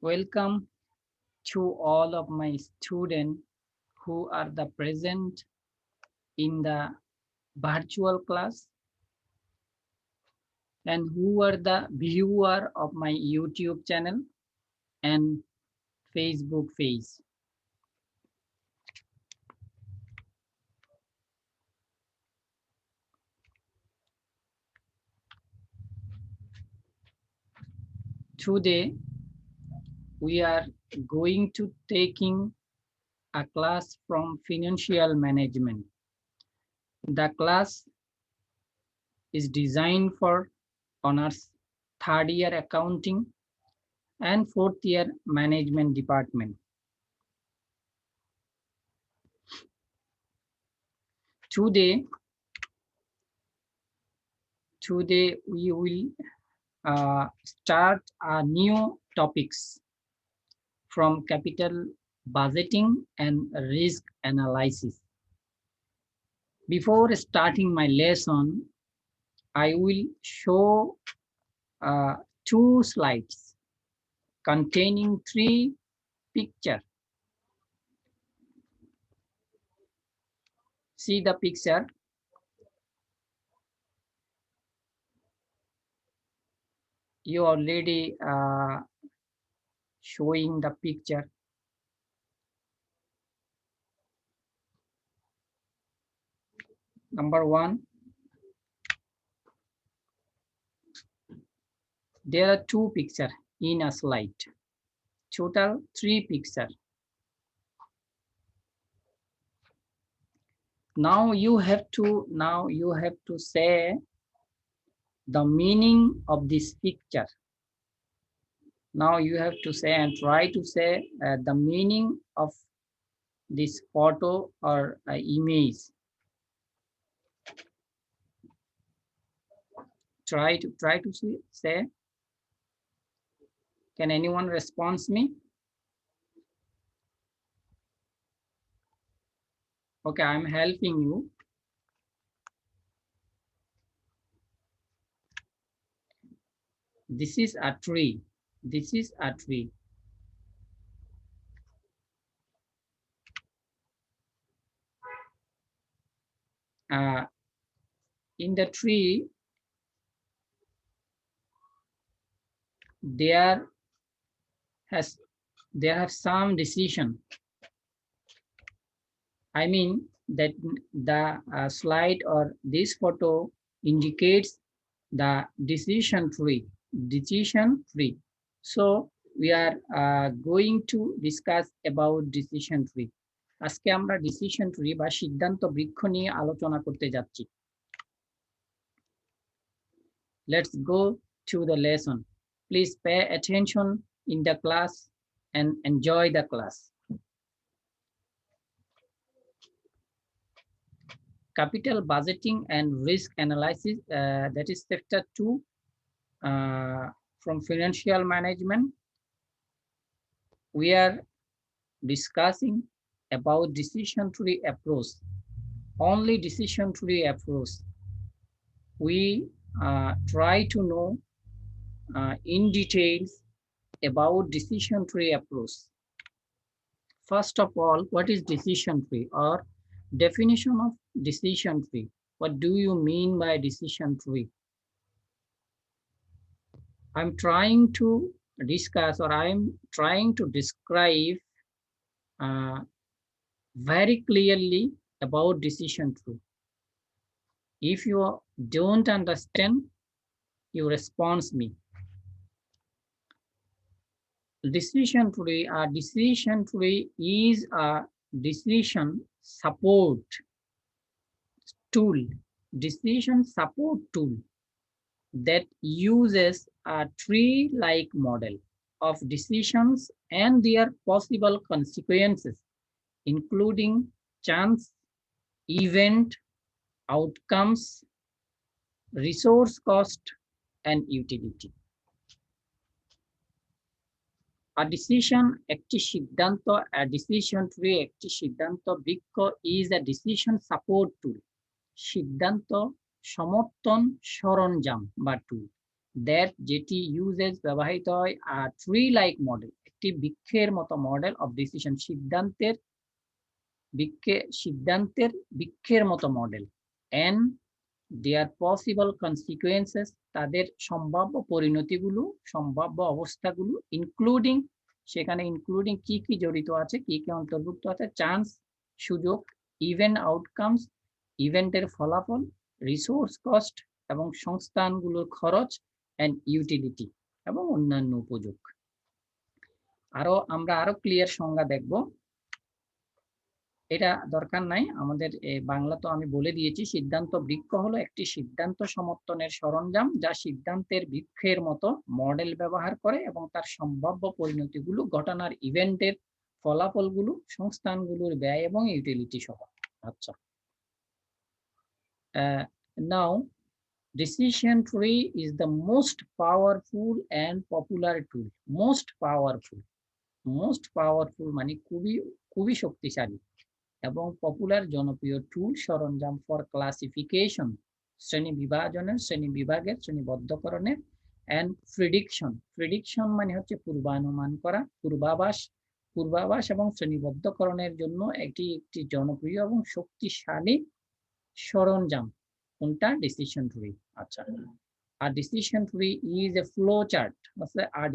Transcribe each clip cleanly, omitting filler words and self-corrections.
Welcome to all of my students who are the present in the virtual class and who are the viewer of my YouTube channel and Facebook page. Today we are going to taking a class from financial management. The class is designed for honors third year accounting and fourth year management department. Today we will start a new topics from capital budgeting and risk analysis. Before starting my lesson, I will show uh, two slides containing three pictures. See the picture. You already showing the picture. Number one, there are two pictures in a slide. Total three pictures. Now you have to say the meaning of this picture. Now you have to say and try to say the meaning of this photo or image. Try to say. Can anyone respond me? Okay, I'm helping you. This is a tree. This is a tree. In the tree, there have some decision. I mean that the slide or this photo indicates the decision tree. So we are going to discuss about decision tree. আজকে আমরা decision tree বা সিদ্ধান্ত বৃক্ষ নিয়ে আলোচনা করতে যাচ্ছি. Let's go to the lesson. Please pay attention in the class and enjoy the class. Capital budgeting and risk analysis, that is chapter 2 from financial management. We are discussing about decision tree approach. Only decision tree approach. We try to know in details about decision tree approach. First of all, what is decision tree or definition of decision tree? What do you mean by decision tree? I'm trying to discuss or I'm trying to describe very clearly about decision tree. If you don't understand, you respond me. Decision tree is a decision support tool. Decision support tool that uses a tree-like model of decisions and their possible consequences, including chance, event, outcomes, resource cost, and utility. A decision tree একটি সিদ্ধান্ত বৃক্ষ is a decision support tool. সিদ্ধান্ত সমর্থন সরঞ্জাম বা টুল. That যেটি uses ব্যবহৃত হয় ট্রি লাইক মডেল, একটি বৃক্ষের মতো মডেল অফ ডিসিশন, সিদ্ধান্তের বৃক্ষের মতো model, and their possible consequences, তাদের সম্ভাব্য পরিণতিগুলো, সম্ভাব্য অবস্থাগুলো, ইনক্লুডিং, সেখানে ইনক্লুডিং কি কি জড়িত আছে, কি কি অন্তর্ভুক্ত আছে, চান্স সুযোগ, ইভেন্ট আউটকামস ইভেন্টের ফলাফল, রিসোর্স কস্ট এবং সংস্থানগুলোর খরচ, অ্যান্ড ইউটিলিটি এবং অন্যান্য উপযোগ। আমরা আরো ক্লিয়ার সংজ্ঞা দেখব, এটা দরকার নাই আমাদের। বাংলা তো আমি বলে দিয়েছি। সিদ্ধান্ত বৃক্ষ হলো একটি সিদ্ধান্ত সমর্থনের সরঞ্জাম যা সিদ্ধান্তের বৃক্ষের মতো মডেল ব্যবহার করে এবং তার সম্ভাব্য পরিণতিগুলো, ঘটনার ইভেন্টের ফলাফলগুলো, সংস্থানগুলোর ব্যয় এবং ইউটিলিটি সহ। আচ্ছা, নাও decision tree is the most powerful and popular tool. most powerful মানে খুবই খুবই শক্তিশালী এবং পপুলার জনপ্রিয় টুল, সরঞ্জাম ফর ক্লাসিফিকেশন, শ্রেণী বিভাজনের, শ্রেণী বিভাগের, শ্রেণীবদ্ধকরণের, এন্ড প্রিডিকশন মানে হচ্ছে পূর্বানুমান করা, পূর্বাভাস এবং শ্রেণীবদ্ধকরণের জন্য একটি জনপ্রিয় এবং শক্তিশালী সরঞ্জাম। কোনটা? Decision tree. আচ্ছা, আর decision tree is a flow chart.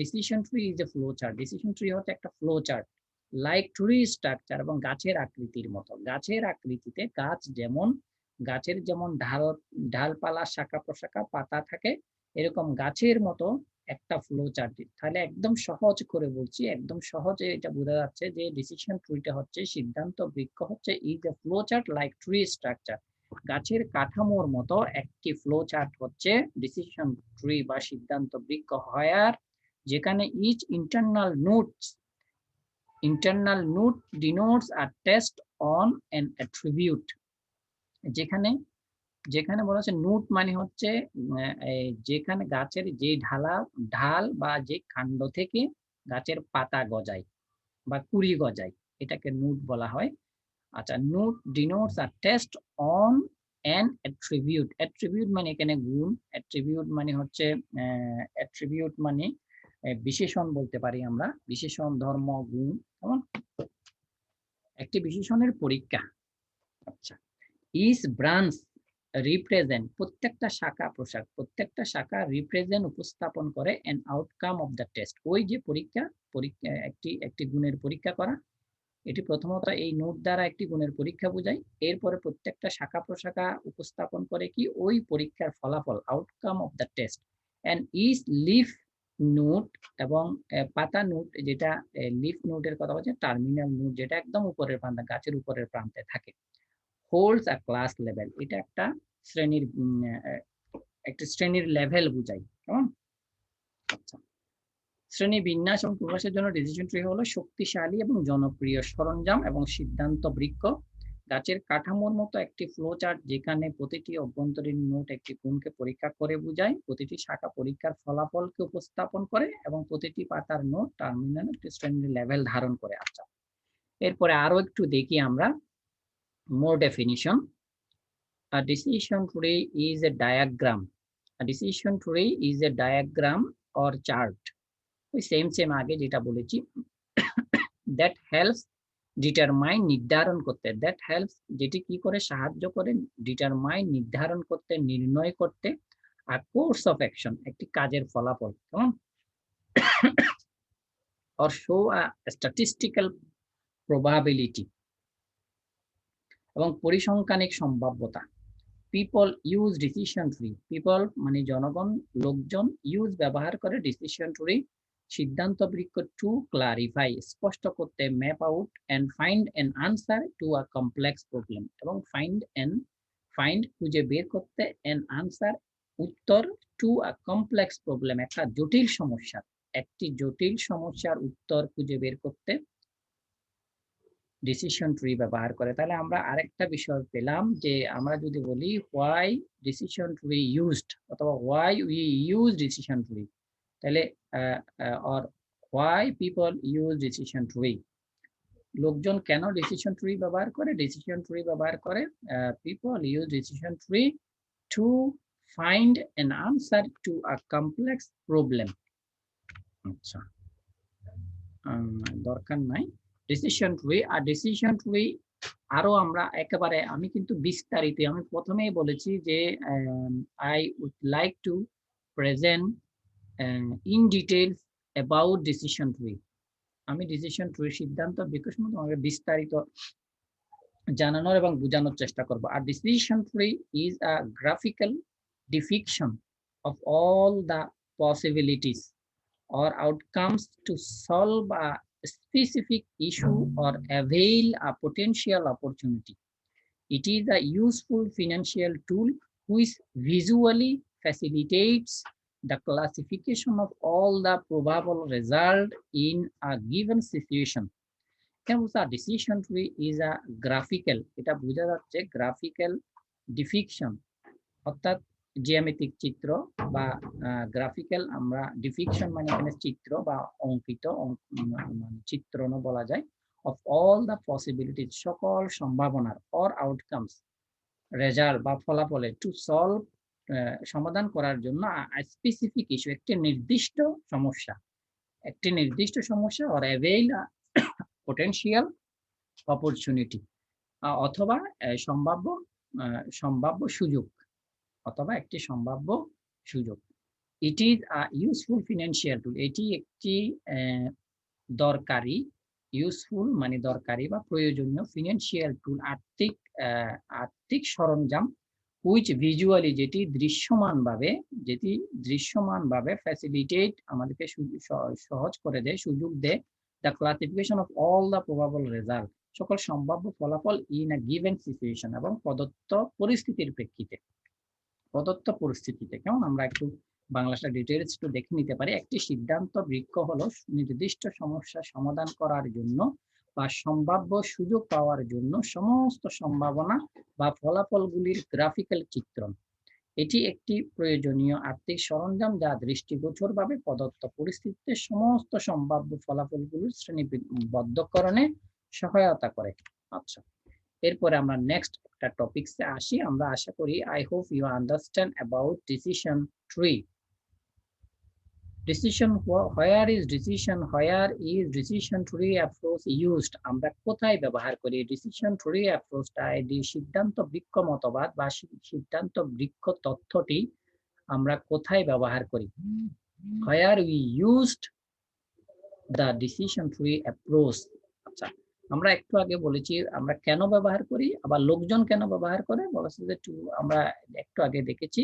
Decision tree is a flow chart. Decision tree হচ্ছে একটা flow chart, like tree structure, এবং গাছের আকৃতির মতো। গাছের আকৃতিতে গাছের যেমন ঢালপালা, শাখা প্রশাখা, পাতা থাকে, এরকম গাছের মতো একটা ফ্লো চার্ট। তাহলে একদম সহজ করে বলছি, একদম সহজে এটা বোঝা যাচ্ছে যে ডিসিশন ট্রিটা হচ্ছে, সিদ্ধান্ত বৃক্ষ হচ্ছে is a flow chart like tree structure. গাছের কাঠামোর মতো একটি ফ্লো চার্ট হচ্ছে ডিসিশন ট্রি বা সিদ্ধান্ত বৃক্ষ, যেখানে each internal node denotes a test on an attribute. যেখানে বলা হচ্ছে নোট মানে হচ্ছে যেখানে গাছের যে ঢাল বা যে কাণ্ড থেকে গাছের পাতা গজায় বা কুড়ি গজায়, এটাকে নোট বলা হয়। আচ্ছা, note denotes a test on an attribute মানে এখানে গুণ, অ্যাট্রিবিউট মানে বিশেষণ বলতে পারি আমরা, বিশেষণ, ধর্ম, গুণ, কেমন একটি বিশেষণের পরীক্ষা। আচ্ছা, ইচ ব্রাঞ্চ রিপ্রেজেন্ট, প্রত্যেকটা শাখা রিপ্রেজেন্ট উপস্থাপন করে an outcome of the test, ওই যে পরীক্ষা একটি গুণের পরীক্ষা করা। এটি প্রথমত এই নোট দ্বারা একটি গুণের পরীক্ষা বোঝায়। এরপরে প্রত্যেকটা শাখা প্রশাখা উপস্থাপন করে কি ওই পরীক্ষার ফলাফল, outcome of the test. And each leaf node, এবং পাতা নোট, যেটা লিফ নোটের কথা বলছে, টার্মিনাল নোট যেটা একদম উপরের প্রান্তে, গাছের উপরের প্রান্তে থাকে, হোল্ডস আ ক্লাস লেভেল, এটা একটা শ্রেণীর লেভেল বোঝায়। কেমন? আচ্ছা, শ্রেণী বিন্যাস এবং প্রকাশের জন্য ডিসিশন ট্রি হলো শক্তিশালী এবং জনপ্রিয় সরঞ্জাম এবং সিদ্ধান্ত বৃক্ষ, গাছের কাঠামোর মতো একটি ফ্লো চার্ট যেখানে প্রতিটি অভ্যন্তরীণ নোট একটি গুণকে পরীক্ষা করে বোঝায়, প্রতিটি শাখা পরীক্ষার ফলাফলকে উপস্থাপন করে এবং প্রতিটি পাতার নোট টার্মিনাল একটি শ্রেণীর লেভেল ধারণ করে। আচ্ছা, এরপরে আরো একটু দেখি আমরা more definition. A decision tree is a diagram. A decision tree is a diagram or chart. ওই সেম আগে যেটা বলেছি, that helps determine, নির্ধারণ করতে, that helps যেটি কি করে সাহায্য করে, determine নির্ধারণ করতে, নির্ণয় করতে, আর course of action একটি কাজের ফলাফল, কেমন, or show a statistical probability এবং পরিসংখ্যানিক সম্ভাব্যতা। People use decision tree, people মানে জনগণ, লোকজন, ইউজ ব্যবহার করে, ডিসিশন ট্রি সিদ্ধান্ত বৃক্ষ, টু ক্লারিফাই স্পষ্ট করতে, map out and find an answer to a complex problem, এবং ফাইন্ড খুঁজে বের করতে, অ্যান আনসার উত্তর, টু আ কমপ্লেক্স প্রবলেম একটি জটিল সমস্যার উত্তর খুঁজে বের করতে ডিসিশন ট্রি ব্যবহার করে। তাহলে আমরা আরেকটা বিষয় পেলাম যে আমরা যদি বলি হোয়াই ডিসিশন ট্রি ইউজড, অথবা why we use decision tree, তাহলে or why people use decision tree, লোকজন কেন ডিসিশন ট্রি ব্যবহার করে, people use decision tree to find an answer to a complex problem. আচ্ছা, দরকার নাই। ডিসিশন ট্রি আর decision tree আরো আমরা একেবারে আমি কিন্তু বিস্তারিত আমি প্রথমেই বলেছি যে I would like to present in details about decision tree. আমি ডিসিশন ট্রি সিদ্ধান্ত বিকাশ মতো আমাকে বিস্তারিত জানানোর এবং বোঝানোর চেষ্টা করব। আর decision tree is a graphical depiction of all the possibilities or outcomes to solve a specific issue or avail a potential opportunity. It is a useful financial tool which visually facilitates the classification of all the probable result in a given situation. A decision tree is a graphical, এটা বোঝা যাচ্ছে graphical depiction, অর্থাৎ geometric চিত্র বা graphical আমরা ডিপিকশন মানে এখানে চিত্র বা অঙ্কিত মানে চিত্রণও বলা যায় অফ অল দ্য পসিবিলিটিস সকল সম্ভাবনার অর আউটকামস রেজাল্ট বা ফলাফলে টু সলভ সমাধান করার জন্য স্পেসিফিক ইস্যু একটি নির্দিষ্ট সমস্যা অর অ্যাভেইল পোটেনশিয়াল অপরচুনিটি অথবা সম্ভাব্য সুযোগ অথবা একটি সম্ভাব্য সুযোগ। It is a useful financial tool, এটি একটি দরকারি, ইউজফুল মানে দরকারি বা প্রয়োজনীয়, ফিনান্সিয়াল টুল আর্থিক সরঞ্জাম, হুইচ ভিজুয়ালি যেটি দৃশ্যমানভাবে ফ্যাসিলিটেট আমাদেরকে সহজ করে দেয়, সুযোগ দেয় the classification of all the probable result সকল সম্ভাব্য ফলাফল ইন আ গিভেন সিচুয়েশন এবং প্রদত্ত পরিস্থিতিতে কেমন আমরা একটু বাংলাটা ডিটেইলস একটু দেখে নিতে পারি। একটি সিদ্ধান্ত বৃক্ষ হলো নির্দিষ্ট সমস্যা সমাধান করার জন্য বা সম্ভাব্য সুযোগ পাওয়ার জন্য সমস্ত সম্ভাবনা বা ফলাফলগুলির গ্রাফিক্যাল চিত্রণ। এটি একটি প্রয়োজনীয় আর্থিক সরঞ্জাম যা দৃষ্টিগোচরভাবে প্রদত্ত পরিস্থিতিতে সমস্ত সম্ভাব্য ফলাফলগুলির শ্রেণীবদ্ধকরণে সহায়তা করে। আচ্ছা, এরপরে আমরা নেক্সট একটা টপিকসে আসি। আমরা আশা করি I hope you understand about decision tree. Decision where is decision tree approach used, আমরা কোথায় ব্যবহার করি ডিসিশন ট্রি অ্যাপ্রোচটা? এই সিদ্ধান্ত বৃক্ষ মতবাদ বা সিদ্ধান্ত বৃক্ষ তথ্যটি আমরা কোথায় ব্যবহার করি? Where we used the decision tree approach. আচ্ছা, আমরা একটু আগে বলেছি আমরা কেন ব্যবহার করি, আবার লোকজন কেন ব্যবহার করে বলেছে যে আমরা একটু আগে দেখেছি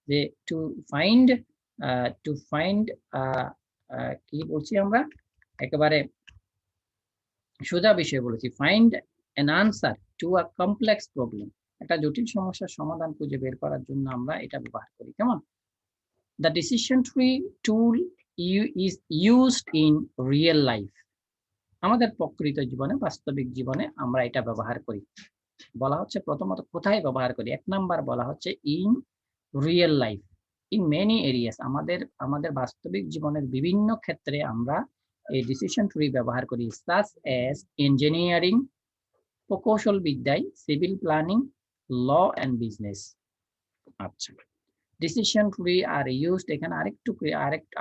যে টু ফাইন্ড কি বলছি আমরা একেবারে সোজা বিষয় বলেছি, find an answer to a complex problem, একটা জটিল সমস্যার সমাধান খুঁজে বের করার জন্য আমরা এটা ব্যবহার করি। কেমন? The decision tree tool is used in real life, আমাদের প্রকৃত জীবনে বাস্তবিক জীবনে আমরা এটা ব্যবহার করি। বলা হচ্ছে প্রথমত কোথায় ব্যবহার করি, এক নাম্বার বলা হচ্ছে in real life in many areas, আমাদের বাস্তবিক জীবনের বিভিন্ন ক্ষেত্রে আমরা এই ডিসিশন ট্রি ব্যবহার করি, সাচ অ্যাজ ইঞ্জিনিয়ারিং প্রকৌশল বিদ্যায়, civil planning, law and business. আচ্ছা, ডিসিশন ট্রি আর ইউজড, এখানে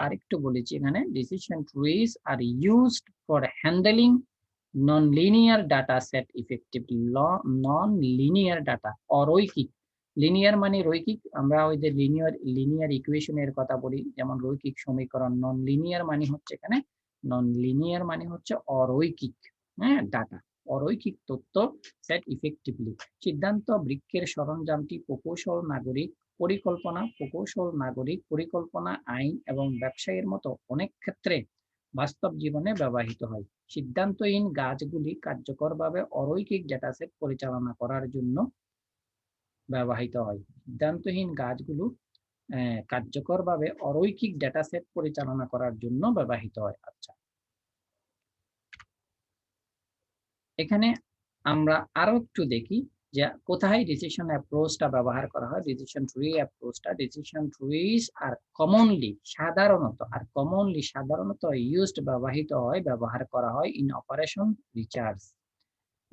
আরেকটু বলেছি, এখানে decision trees are used for handling non linear data set effectively. Non linear data অরৈখিক, লিনিয়ার মানে রৈখিক, আমরা ওই যে লিনিয়ার ইকুয়েশনের কথা বলি যেমন রৈখিক সমীকরণ, নন লিনিয়ার মানে হচ্ছে অরৈখিক, হ্যাঁ, ডাটা, অরৈখিক তথ্য সেট ইফেক্টিভলি। সিদ্ধান্ত বৃক্ষের সরঞ্জামটি প্রকৌশল নাগরিক পরিকল্পনা, আইন এবং ব্যবসায়ের মতো অনেক ক্ষেত্রে বাস্তব জীবনে ব্যবহৃত হয়। সিদ্ধান্তহীন গাছগুলি কার্যকরভাবে অরৈখিক ডেটাসেট পরিচালনা করার জন্য ব্যবহৃত হয়। সিদ্ধান্তহীন গাছগুলো কার্যকরভাবে অরৈখিক ডেটাসেট পরিচালনা করার জন্য ব্যবহৃত হয়। আচ্ছা, এখানে আমরা আরো একটু দেখি যে কোথায় ডিসিশন অ্যাপ্রোচটা ব্যবহার করা হয়। ডিসিশন ট্রি অ্যাপ্রোচটা, ডিসিশন ট্রিজ আর কমনলি সাধারণত ইউজড ব্যবহার করা হয় ইন অপারেশন রিসার্চ।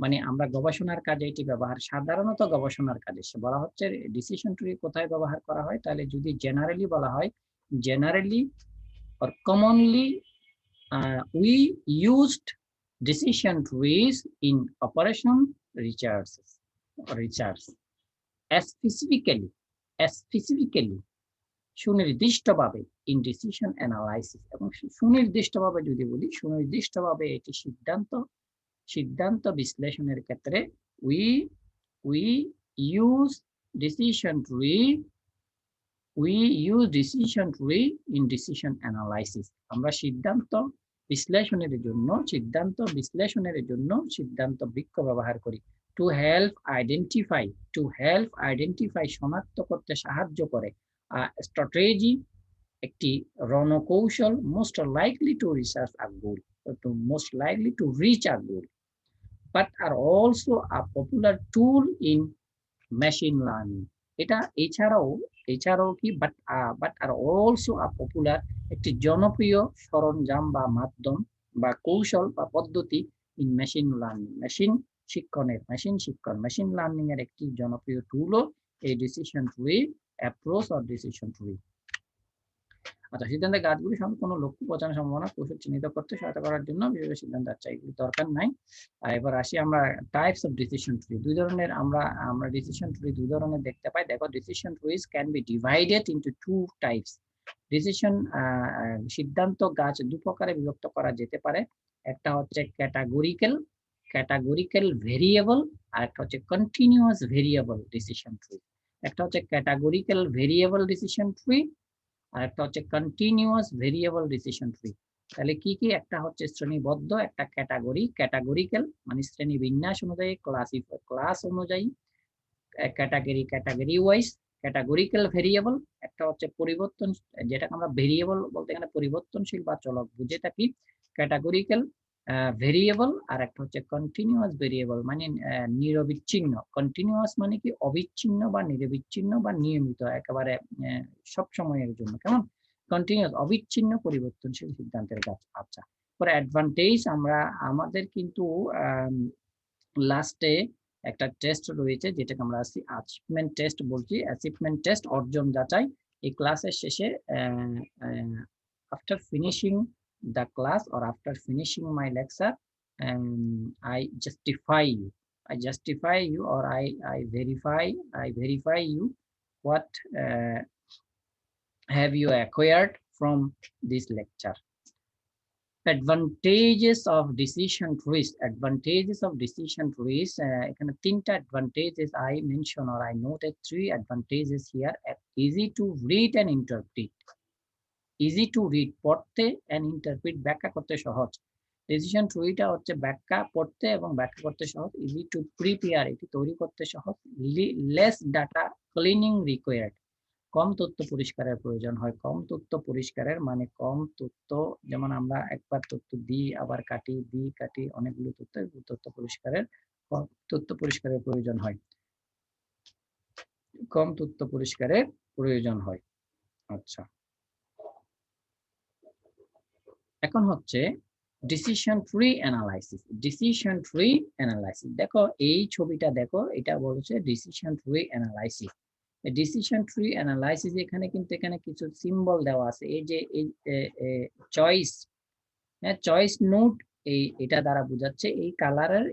মানে আমরা গবেষণার কাজে এটি ব্যবহার, সাধারণত গবেষণার কাজে বলা হচ্ছে ডিসিশন ট্রি কোথায় ব্যবহার করা হয়, তাহলে যদি জেনারেলি বলা হয়, generally or commonly we used decision trees in operation research specifically সুনির্দিষ্টভাবে ইন ডিসিশন অ্যানালাইসিস, এবং সুনির্দিষ্টভাবে যদি বলি, সুনির্দিষ্টভাবে এটি সিদ্ধান্ত বিশ্লেষণের ক্ষেত্রে we we use decision tree in decision analysis. আমরা সিদ্ধান্ত বিশ্লেষণের জন্য সিদ্ধান্ত বৃক্ষ ব্যবহার করি। to help identify শনাক্ত করতে সাহায্য করে strategy একটি রণকৌশল most likely to reach a goal, but are also a popular tool in machine learning. এটা এছাড়াও কি but are also a popular একটি জনপ্রিয় সরঞ্জাম বা মাধ্যম বা কৌশল বা পদ্ধতি in machine learning, machine learning এর একটি জনপ্রিয় টুলও এই decision tree approach or decision tree. আচ্ছা, সিদ্ধান্তের গাছগুলি সঙ্গে কোনো লক্ষ্য পৌঁছানোর সম্ভাবনা কৌশল চিহ্নিত করতে সহায়তা করার জন্য বিশেষ সিদ্ধান্ত। আচ্ছা, এগুলি দরকার নাই। এবার আসি আমরা টাইপস অফ ডিসিশন ট্রি। দুই ধরনের আমরা ডিসিশন ট্রি দুই ধরনের দেখতে পাই। দেখো, decision trees can be divided into two types. সিদ্ধান্ত গাছ দু প্রকারে বিভক্ত করা যেতে পারে। একটা হচ্ছে ক্যাটাগরিক্যাল ভেরিয়েবল, আর একটা হচ্ছে কন্টিনিউয়াস ভেরিয়েবল ডিসিশন ট্রি। একটা হচ্ছে ক্যাটাগরিক্যাল ভেরিয়েবল ডিসিশন ট্রি, আর একটা হচ্ছে কন্টিনিউয়াস ভেরিয়েবল ডিসিশন ট্রি। তাহলে কি কি? একটা হচ্ছে শ্রেণীবদ্ধ, একটা ক্যাটাগরিক্যাল মানে শ্রেণী বিন্যাস অনুযায়ী, ক্লাস অনুযায়ী, ক্যাটাগরি ওয়াইজ ক্যাটাগরিক্যাল ভেরিয়েবল। একটা হচ্ছে পরিবর্তন, যেটাকে আমরা ভেরিয়েবল বলতে এখানে পরিবর্তনশীল বা চলক বুঝে থাকি, ক্যাটাগরিক্যাল ভেরিয়েবল। আর একটা হচ্ছে কন্টিনিউয়াস ভেরিয়েবল মানে নিরবিচ্ছিন্ন। কন্টিনিউয়াস মানে কি? অবিচ্ছিন্ন বা নিরবিচ্ছিন্ন বা নিয়মিত, একেবারে সব সময়ের জন্য। কেমন? কন্টিনিউয়াস অবিচ্ছিন্ন পরিবর্তনশীল সিদ্ধান্তের গাছ। আচ্ছা, পরে অ্যাডভান্টেজ, আমাদের কিন্তু লাস্টে একটা টেস্ট রয়েছে যেটাকে আমরা অ্যাচিভমেন্ট টেস্ট বলছি। অ্যাচিভমেন্ট টেস্ট অর্জন যাচাই। এই ক্লাসের শেষে after finishing the class or after finishing my lecture, I justify you or I verify you what have you acquired from this lecture. Advantages of decision trees. এখানে তিনটা advantages I mention or I noted 3 advantages here. Easy to read and interpret. Easy to read, পড়তে, and interpret, ব্যাখ্যা করতে সহজ। Decision ট্রিটা হচ্ছে ব্যাখ্যা পড়তে এবং ব্যাখ্যা করতে সহজ। ইজি টু প্রিপেয়ার, এটি তৈরি করতে সহজ। লেস ডাটা ক্লিনিং রিকোয়ার্ড, কম তথ্য পরিষ্কারের প্রয়োজন হয়। কম তথ্য পরিষ্কারের মানে কম তথ্য, যেমন আমরা একবার তথ্য দিই আবার কাটি, অনেকগুলো তথ্য পরিষ্কারের প্রয়োজন হয়, কম তথ্য পরিষ্কারের প্রয়োজন হয়। আচ্ছা, এখন হচ্ছে ডিসিশন ট্রি অ্যানালাইসিস। দেখো এই ছবিটা দেখো, এটা বলছে decision tree analysis. Decision tree analysis এখানে কিন্তু এখানে কিছু সিম্বল দেওয়া আছে। এই যে চয়েস নোট, এটা দ্বারা বোঝাচ্ছে এই কালারের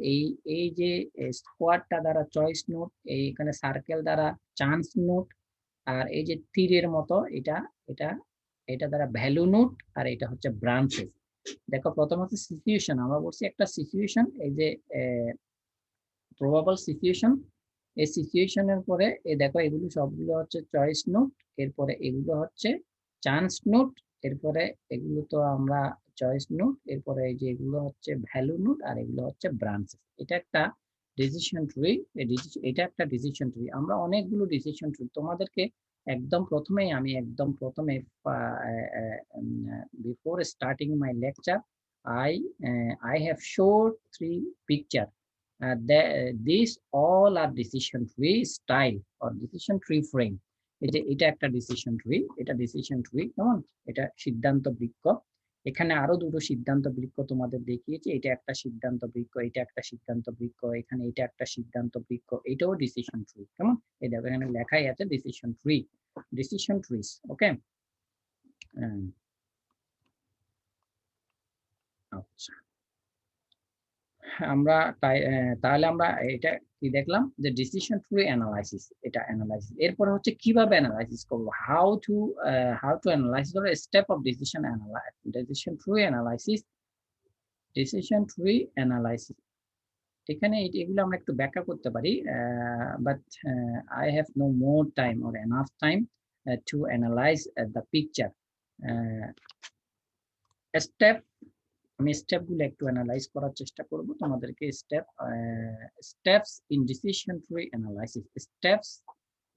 এই যে স্কোয়ারটা দ্বারা চয়েস নোট, এখানে সার্কেল দ্বারা চান্স নোট, আর এই যে তীরের মতো এটা দ্বারা ভ্যালু নোট, আর এটা হচ্ছে ব্রাঞ্চেস। দেখো, প্রথমত সিচুয়েশন, আমরা বলছি একটা সিচুয়েশন, এই যে প্রবাবল সিচুয়েশন, এই সিচুয়েশনের পরে দেখো এগুলো সবগুলো হচ্ছে চয়েস নোট, এরপরে এগুলো হচ্ছে চান্স নোট, এরপরে এগুলো তো আমরা চয়েস নোট, এরপরে এই যে এগুলো হচ্ছে ভ্যালু নোট, আর এগুলো হচ্ছে ব্রাঞ্চেস। এটা একটা ডিসিশন ট্রি। আমরা অনেকগুলো ডিসিশন ট্রি তোমাদেরকে আমি একদম প্রথমে before starting my lecture I have showed 3 picture. These all are decision tree style or decision tree frame. এটা একটা ডিসিশন ট্রি, কেমন? এটা সিদ্ধান্ত বৃক্ষ। এখানে আরো দুটো সিদ্ধান্ত বৃক্ষ তোমাদের দেখিয়েছি, এটা একটা সিদ্ধান্ত বৃক্ষ, এটা একটা সিদ্ধান্ত বৃক্ষ, এখানে এটা একটা সিদ্ধান্ত বৃক্ষ, এটাও ডিসিশন ট্রি। কেমন? এই দেখো এখানে লেখাই আছে decision tree, decision trees. Okay, আচ্ছা আমরা তাহলে আমরা এটা কি দেখলাম যে ডিসিশন ট্রি অ্যানালাইসিস, এটা অ্যানালাইসিস। এরপরে হচ্ছে কিভাবে অ্যানালাইসিস করব, how to analysis or step of decision analysis, decision tree analysis, decision tree analysis. এখানে এগুলো আমরা একটু ব্যাখ্যা করতে পারি, but I have no more time or enough time to analyze the picture. Step, আমি স্টেপগুলো একটু অ্যানালাইজ করার চেষ্টা করব তোমাদেরকে। Steps in decision tree analysis, steps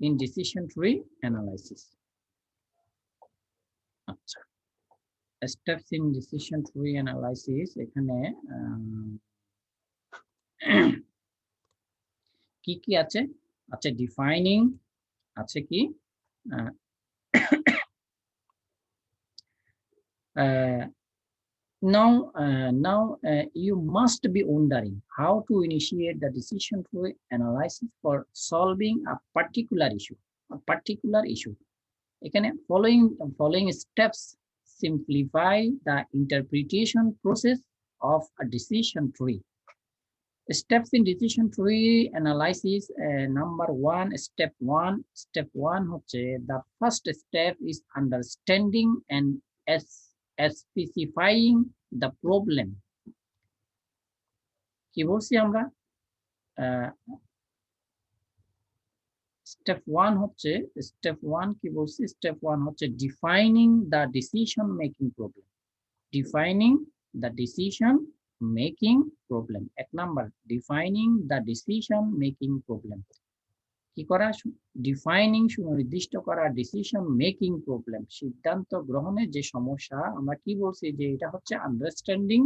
in decision tree analysis. আচ্ছা, steps in decision tree analysis, এখানে কি কি আছে? আচ্ছা, ডিফাইনিং আছে কি, now you must be wondering how to initiate the decision tree analysis for solving a particular issue. এখানে following steps simplify the interpretation process of a decision tree. Steps in decision tree analysis, number one, step one হচ্ছে the first step is understanding and specifying the problem. কি বলছি আমরা? Step one কি বলছি? Step one হচ্ছে defining the decision making problem, defining the decision making problem. এক number, defining the decision making problem. কি করা? ডিফাইনিং, সুনির্দিষ্ট করা, ডিসিশন মেকিং প্রবলেম, সিদ্ধান্ত গ্রহণের যে সমস্যা। আমরা কি বলছি যে এটা হচ্ছে understanding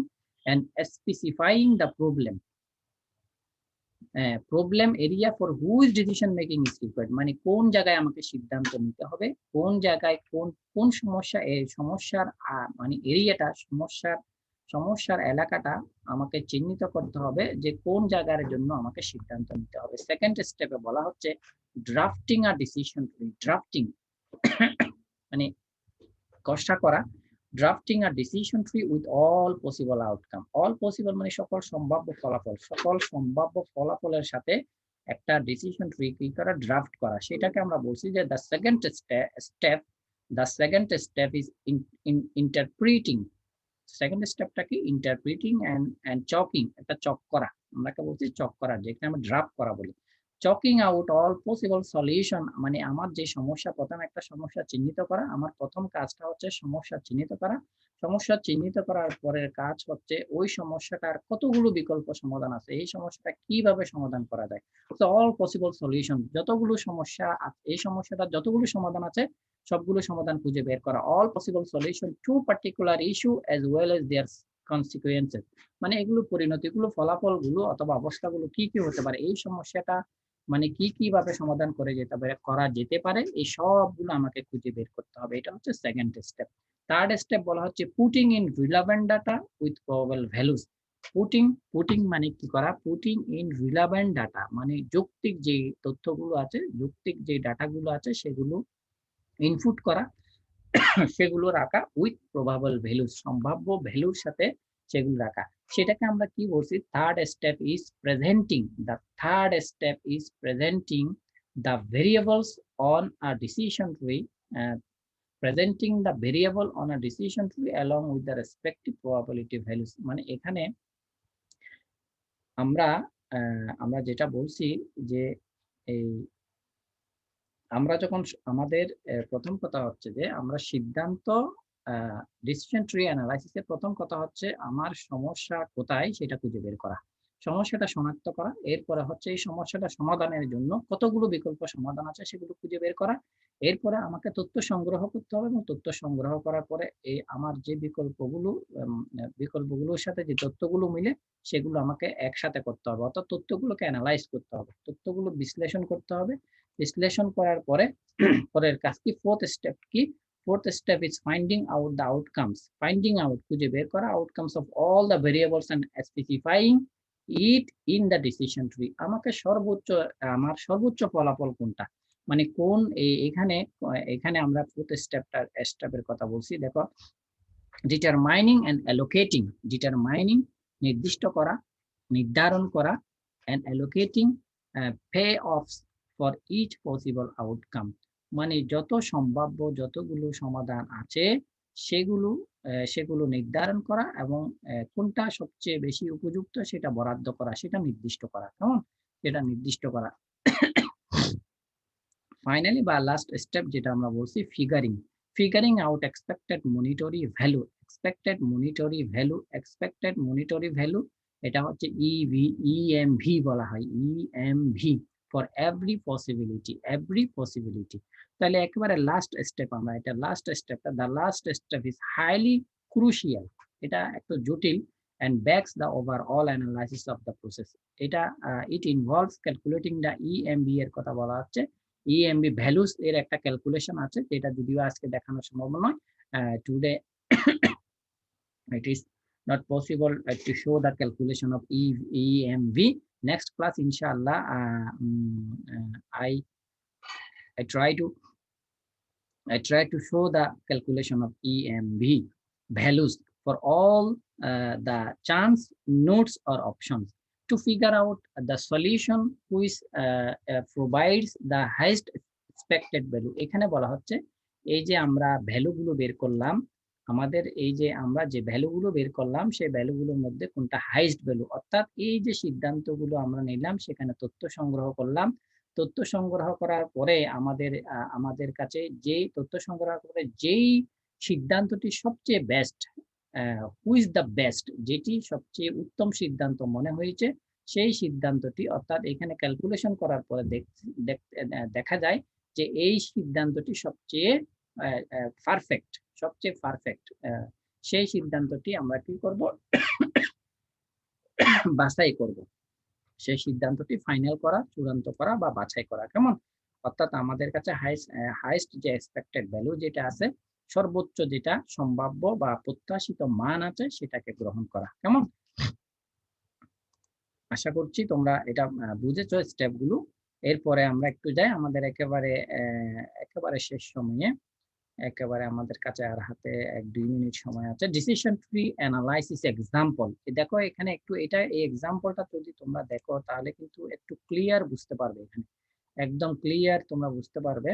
and specifying the problem, problem area for which decision making is required, মানে কোন জায়গায় আমাকে সিদ্ধান্ত নিতে হবে, কোন জায়গায় কোন সমস্যা, এই সমস্যার মানে এরিয়াটা, সমস্যার এলাকাটা আমাকে চিহ্নিত করতে হবে যে কোন জায়গার জন্য আমাকে সিদ্ধান্ত নিতে হবে। সেকেন্ড স্টেপে বলা হচ্ছে ড্রাফটিং আর ডিসিশন ট্রি। ড্রাফটিং মানে কষা করা, ড্রাফটিং আর decision tree with all possible outcome. All possible মানে সকল সম্ভাব্য ফলাফল, সকল সম্ভাব্য ফলাফলের সাথে একটা ডিসিশন ট্রি কি করা, ড্রাফট করা। সেটাকে আমরা বলছি যে the second step is interpreting. Second স্টেপটা কি? ইন্টারপ্রিটিং এন্ড চকিং, একটা চক করা, আমরা বলছি চক করা, যেখানে আমরা ড্রাফট করা বলি। চকিং আউট অল পসিবল সলিউশন, মানে আমার যে সমস্যা, প্রথম একটা সমস্যা চিহ্নিত করা, আমার প্রথম কাজটা হচ্ছে সমস্যা চিহ্নিত করা। সমস্যা চিহ্নিত করার পরের কাজ হচ্ছে ওই সমস্যাটার কতগুলো বিকল্প সমাধান আছে, এই সমস্যাটা কিভাবে সমাধান করা যায়। তো অল পসিবল সলিউশন, যতগুলো সমস্যা, এই সমস্যাটা যতগুলো সমাধান আছে সবগুলো সমাধান খুঁজে বের করা। All possible solution to particular issue as well as their consequences, মানে এগুলো পরিণতিগুলো, ফলাফলগুলো অথবা অবস্থাগুলো কি কি হতে পারে, এই সমস্যাটা মানে কি ভাবে সমাধান করা যেতে পারে, এই সবগুলো আমাকে খুঁজে বের করতে হবে। এটা হচ্ছে সেকেন্ড স্টেপ। থার্ড স্টেপ বলা হচ্ছে putting in relevant data with probable values. Putting মানে কি করা? পুটিং ইন রিলেভেন্ট ডাটা মানে যৌক্তিক যে তথ্যগুলো আছে, যৌক্তিক যে ডাটাগুলো আছে সেগুলো ইনপুট করা, সেগুলো রাখা উইথ প্রবাবল ভ্যালুস, সম্ভাব্য ভ্যালুর সাথে সেগুলো রাখা। সেটাকে আমরা কি বলছি? Third step is presenting the variables on a decision tree, presenting the variable on a decision tree along with the respective probability values। মানে এখানে আমরা যেটা বলছি যে এই আমরা যখন আমাদের প্রথম কথা হচ্ছে যে আমরা সিদ্ধান্ত, ডিসিশন ট্রি অ্যানালাইসিসের প্রথম কথা হচ্ছে আমার সমস্যা কোথায় সেটা খুঁজে বের করা, সমস্যাটা শনাক্ত করা, এরপরে হচ্ছে এই সমস্যাটা সমাধানের জন্য কতগুলো বিকল্প সমাধান আছে সেগুলো খুঁজে বের করা। এরপরে আমাকে তথ্য সংগ্রহ করতে হবে এবং তথ্য সংগ্রহ করার পরে এই আমার যে বিকল্পগুলোর সাথে যে তথ্যগুলো মিলে সেগুলো আমাকে একসাথে করতে হবে, অর্থাৎ তথ্যগুলোকে অ্যানালাইজ করতে হবে, তথ্যগুলো বিশ্লেষণ করতে হবে। বিশ্লেষণ করার পরে পরের কাজ কি? ফোর্থ স্টেপ কি? Fourth step is finding out the outcomes. Finding out, খুঁজে বের করা outcomes of all the variables and specifying it in the decision tree. আমার সর্বোচ্চ ফলাফল কোনটা, মানে কোন এখানে আমরা fourth স্টেপের কথা বলছি। দেখো, determining and allocating, নির্দিষ্ট করা, নির্ধারণ করা, and allocating payoffs for each possible outcome, মানে যত সম্ভাব্য যতগুলো সমাধান আছে সেগুলো নির্ধারণ করা এবং কোনটা সবচেয়ে বেশি উপযুক্ত সেটা বরাদ্দ করা, সেটা নির্দিষ্ট করা, কেমন, সেটা নির্দিষ্ট করা। ফাইনালি বা লাস্ট স্টেপ যেটা আমরা বলছি figuring out expected monetary value, এটা হচ্ছে EMV বলা হয়, EMV for every possibility। তাহলে একেবারে লাস্ট স্টেপ, আমরা এটা লাস্ট স্টেপটা, the last step is highly crucial, এটা একটু জটিল, and backs the overall analysis of the process। এটা it involves calculating the EMV এর কথা বলা হচ্ছে। EMV values এর একটা ক্যালকুলেশন আছে, যেটা যদিও আজকে দেখানো সম্ভব নয়, today it is not possible to show the calculation of EMV. Next class, inshallah, I try to show the calculation of EMV values for all the chance, nodes or options to figure out the solution which provides the highest expected value। এখানে বলা হচ্ছে এই যে আমরা ভ্যালুগুলো বের করলাম, আমাদের এই যে আমরা যে ভ্যালুগুলো বের করলাম সেই ভ্যালুগুলোর মধ্যে কোনটা হাইয়েস্ট ভ্যালু, অর্থাৎ এই যে সিদ্ধান্তগুলো আমরা নিলাম সেখানে তথ্য সংগ্রহ করলাম, তথ্য সংগ্রহ করার পরে আমাদের কাছে যেই তথ্য সংগ্রহ করে যেই সিদ্ধান্তটি সবচেয়ে বেস্ট, হুইজ দ্য বেস্ট, যেটি সবচেয়ে উত্তম সিদ্ধান্ত মনে হয়েছে সেই সিদ্ধান্তটি, অর্থাৎ এখানে ক্যালকুলেশন করার পরে দেখা যায় যে এই সিদ্ধান্তটি সবচেয়ে পারফেক্ট, সেই সিদ্ধান্তটি আমরা কি করব, বাছাই করব, সেই সিদ্ধান্তটি ফাইনাল করা, চূড়ান্ত করা বা বাছাই করা, কেমন, অর্থাৎ আমাদের কাছে হাইয়েস্ট যে এক্সপেক্টেড ভ্যালু যেটা আছে, সর্বোচ্চ যেটা সম্ভাব্য বা প্রত্যাশিত মান আছে সেটাকে গ্রহণ করা, কেমন। আশা করছি তোমরা এটা বুঝেছো স্টেপগুলো। এরপরে আমরা একটু যাই আমাদের একেবারে শেষ সময়ে, একেবারে আমাদের কাছে আর হাতে 1-2 মিনিট সময় আছে। ডিসিশন ট্রি অ্যানালাইসিস এক্সাম্পল, দেখো এখানে একটু এই এক্সাম্পলটা যদি তোমরা দেখো তাহলে কিন্তু একটু ক্লিয়ার বুঝতে পারবে, এখানে একদম ক্লিয়ার তোমরা বুঝতে পারবে।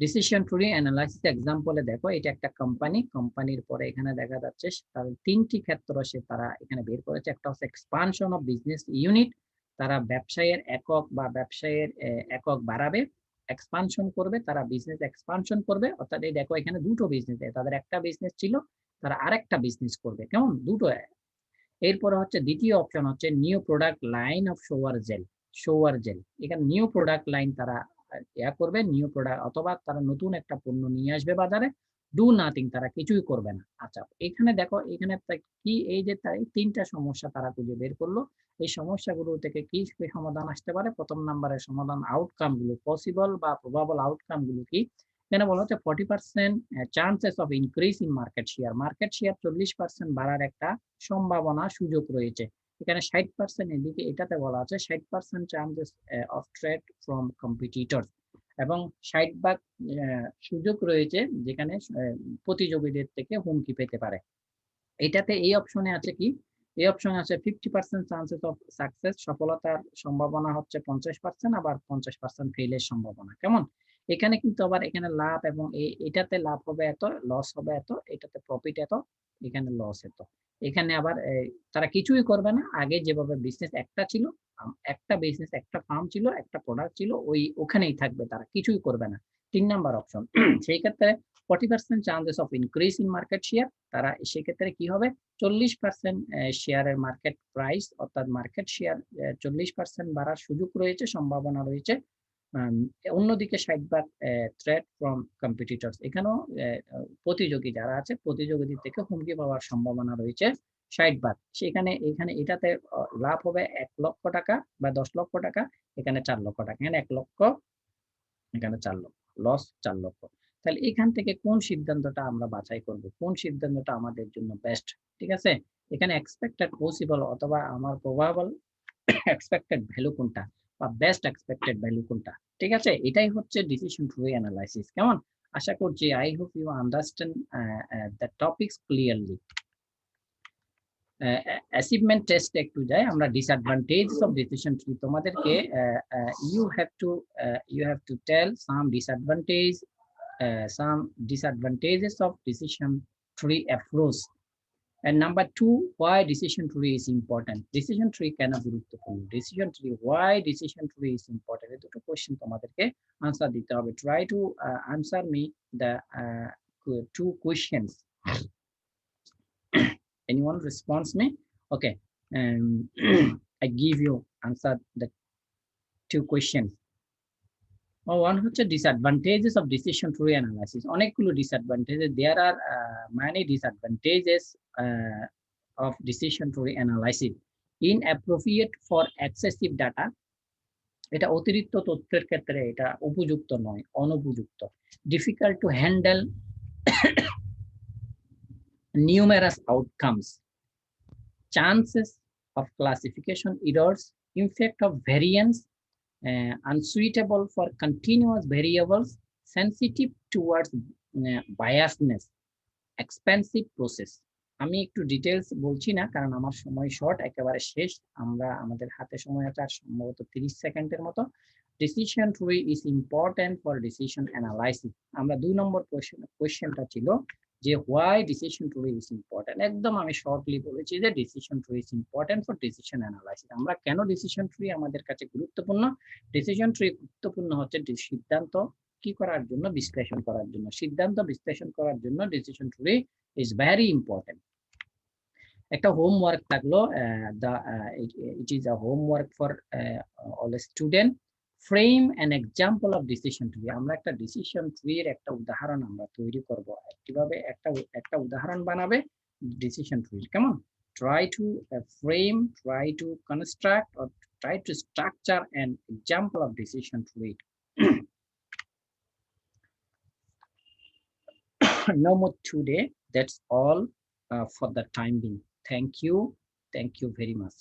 ডিসিশন ট্রি অ্যানালাইসিস এক্সাম্পলে দেখো, এটা একটা কোম্পানির পরে এখানে দেখা যাচ্ছে তার 3টি ক্ষেত্র তারা এখানে বের করেছে। একটা হচ্ছে এক্সপানশন অফ বিজনেস ইউনিট, তারা ব্যবসায়ের একক বাড়াবে, এক্সপানশন করবে, তারা বিজনেস এক্সপানশন করবে, অর্থাৎ এই দেখো এখানে দুটো বিজনেস, তাদের একটা বিজনেস ছিল, তারা আরেকটা বিজনেস করবে, কেমন, দুটো। এরপরে হচ্ছে দ্বিতীয় অপশন হচ্ছে নিউ প্রোডাক্ট লাইন অফ শোয়ার জেল, এখানে নিউ প্রোডাক্ট লাইন তারা করবে, নিউ প্রোডাক্ট, অথবা তারা নতুন একটা পণ্য নিয়ে আসবে বাজারে, ডু নাথিং, তারা কিছুই করবে না। আচ্ছা, এখানে দেখো এখানে কি, এই যে 3টা সমস্যা তারা খুঁজে বের করলো, এই সমস্যাগুলো থেকে কি সমাধান আসতে পারে। প্রথম নাম্বারের সমাধান, আউটকাম গুলো, পসিবল বা প্রবাবল আউটকাম গুলো কি, এখানে বলা হচ্ছে 40% chances of increase in market share, 40% বাড়ার একটা সম্ভাবনা, সুযোগ রয়েছে। এখানে 60% এদিকে এটাতে বলা আছে 60% chances of threat from competitors, এবং 60% সুযোগ রয়েছে যেখানে প্রতিযোগীদের থেকে হুমকি পেতে পারে। এটাতে এই অপশনে আছে কি, এই অপশনে আছে 50% চান্সেস অফ সাকসেস, সফলতার সম্ভাবনা হচ্ছে 50%, আবার 50% ফেইলের সম্ভাবনা, কেমন। এখানে কিন্তু আবার এখানে লাভ, এবং এটাতে লাভ হবে এত, লস হবে এত, এটাতে প্রফিট এত, এখানে লস এত। এখানে আবার তারা কিছুই করবে না, আগে যেভাবে বিজনেস একটা ছিল, একটা বিজনেস, একটা ফার্ম ছিল, একটা প্রোডাক্ট ছিল, ওখানেই থাকবে, তারা কিছুই করবে না। 3 নাম্বার অপশন, সেই ক্ষেত্রে 40% chances of increase in market share, তারা সেই ক্ষেত্রে কি হবে, 40% শেয়ারের মার্কেট প্রাইস, অর্থাৎ মার্কেট শেয়ার 40% বাড়ার সুযোগ রয়েছে, সম্ভাবনা রয়েছে। অন্যদিকে 60% থ্রেট ফ্রম কম্পিটিটরস, এখানেও প্রতিযোগী যারা আছে, প্রতিযোগীদের থেকে হুমকি পাওয়ার সম্ভাবনা রয়েছে 60%। এখানে এটাতে লাভ হবে 1 লক্ষ টাকা বা 10 লক্ষ টাকা, এখানে 4 লক্ষ টাকা, এখানে 1 লক্ষ, এখানে 4 লক্ষ। লস 4 লক্ষ। তাহলে এখান থেকে কোন সিদ্ধান্তটা আমরা বাছাই করব? কোন সিদ্ধান্তটা আমাদের জন্য বেস্ট? ঠিক আছে? এখানে এক্সপেক্টেড পসিবল অথবা আমার প্রবাবল এক্সপেক্টেড ভ্যালু কোনটা বা বেস্ট এক্সপেক্টেড ভ্যালু কোনটা? ঠিক আছে? এটাই হচ্ছে ডিসিশন ট্রি অ্যানালাইসিস। কেমন? আশা করছি I hope you understand the topics clearly. Achievement টেস্টে একটু যাই আমরা। ডিসঅ্যাডভান্টেজেস অফ ডিসিশন ট্রি তোমাদেরকে you have to tell some disadvantages of decision tree approach. And number two, why decision tree is important. Decision tree কেন গুরুত্বপূর্ণ? Decision tree, why decision tree is important? এই দুটো question তোমাদেরকে answer দিতে হবে। Try to answer me the two questions. Anyone responds me? Okay. I give you answer the two questions. One হচ্ছে disadvantages of decision tree analysis. অনেকগুলো disadvantages. There are many disadvantages of decision tree analysis. Inappropriate for excessive data. এটা অতিরিক্ত তথ্যের ক্ষেত্রে এটা উপযুক্ত নয়, অনুপযুক্ত। Difficult to handle numerous outcomes. Chances of classification errors, effect of variance, unsuitable for continuous variables, sensitive towards biasness, expensive process. আমি একটু ডিটেলস বলছি না কারণ আমার সময় শর্ট, একেবারে শেষ। আমরা আমাদের হাতে সময় আছে আর সম্ভবত 30 সেকেন্ডের মতো। Decision tree is important for decision analysis. আমরা 2 নম্বর কোয়েশ্চেনটা ছিল যে why decision tree is important. একদম আমি শর্টলি বলেছি যে decision tree is important for decision analysis. আমরা কেন ডিসিশন ট্রি আমাদের কাছে গুরুত্বপূর্ণ? ডিসিশন ট্রি গুরুত্বপূর্ণ হচ্ছে সিদ্ধান্ত কি করার জন্য? বিশ্লেষণ করার জন্য। সিদ্ধান্ত বিশ্লেষণ করার জন্য decision tree is very important. একটা হোমওয়ার্ক থাকলো, it is a homework for all student. Frame an example of decision tree. আমরা একটা ডিসিশন ট্রি এর একটা উদাহরণ আমরা তৈরি করব। কিভাবে একটা উদাহরণ বানাবে ডিসিশন ট্রি। কেমন? Try to frame, try to construct or try to structure an example of decision tree. No more today. That's all for the time being. Thank you very much.